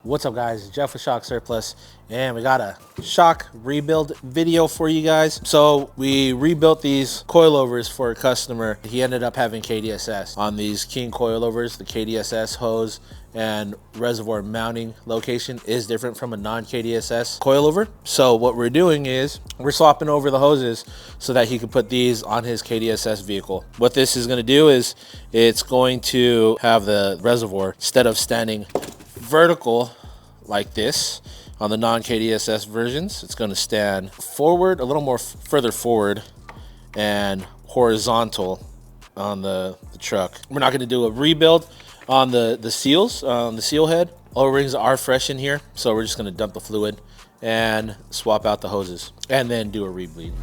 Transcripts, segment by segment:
What's up guys, Jeff with Shock Surplus, and we got a shock rebuild video for you guys. So we rebuilt these coilovers for a customer. He ended up having KDSS on these King coilovers. The KDSS hose and reservoir mounting location is different from a non-KDSS coilover. So what we're doing is we're swapping over the hoses so that he can put these on his KDSS vehicle. What this is going to do is it's going to have the reservoir, instead of standing vertical like this on the non-KDSS versions, it's going to stand forward, a little more further forward, and horizontal on the truck. We're not going to do a rebuild on the seals, on the seal head. O-rings are fresh in here, so we're just going to dump the fluid and swap out the hoses and then do a rebleed.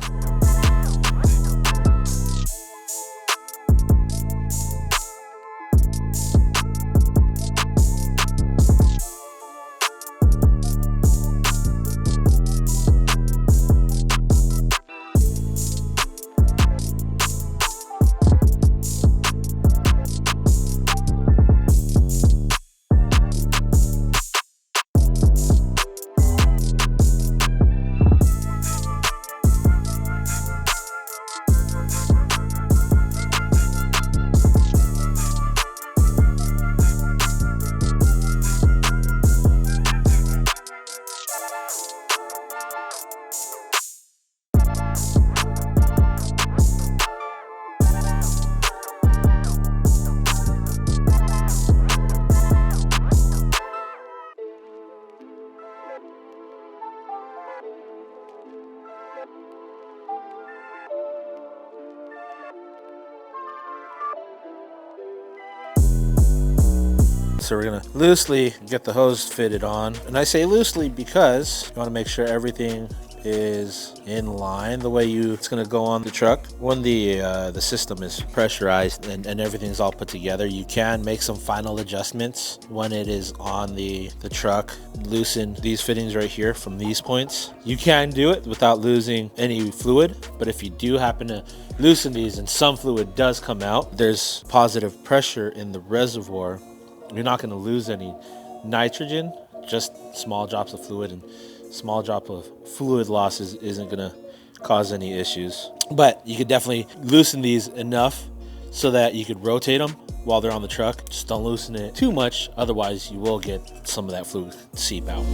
So we're gonna loosely get the hose fitted on. And I say loosely because you wanna make sure everything is in line the way it's gonna go on the truck. When the system is pressurized and everything's all put together, you can make some final adjustments when it is on the truck. Loosen these fittings right here from these points. You can do it without losing any fluid, but if you do happen to loosen these and some fluid does come out, there's positive pressure in the reservoir. You're not going to lose any nitrogen, just small drops of fluid, and small drop of fluid loss isn't going to cause any issues. But you could definitely loosen these enough so that you could rotate them while they're on the truck. Just don't loosen it too much, otherwise you will get some of that fluid seep out.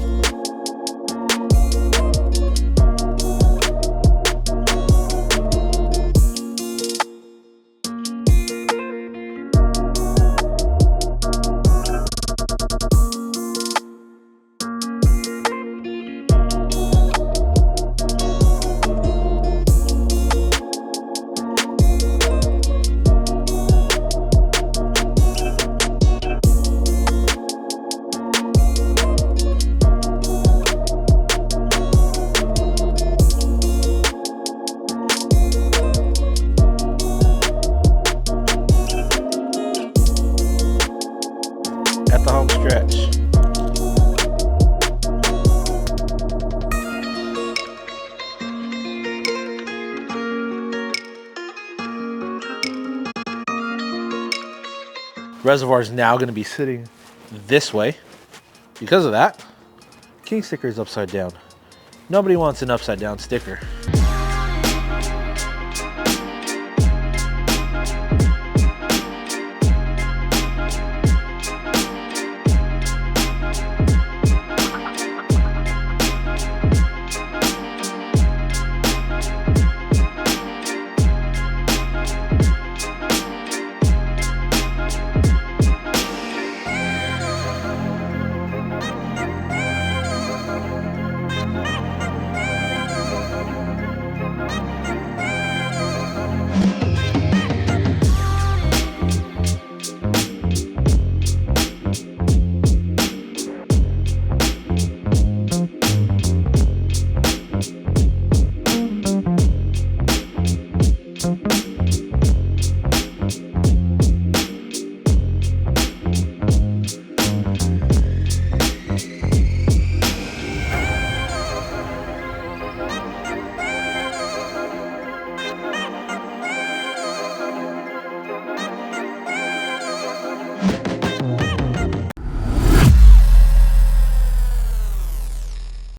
At the home stretch. Reservoir is now going to be sitting this way. Because of that, King sticker is upside down. Nobody wants an upside down sticker.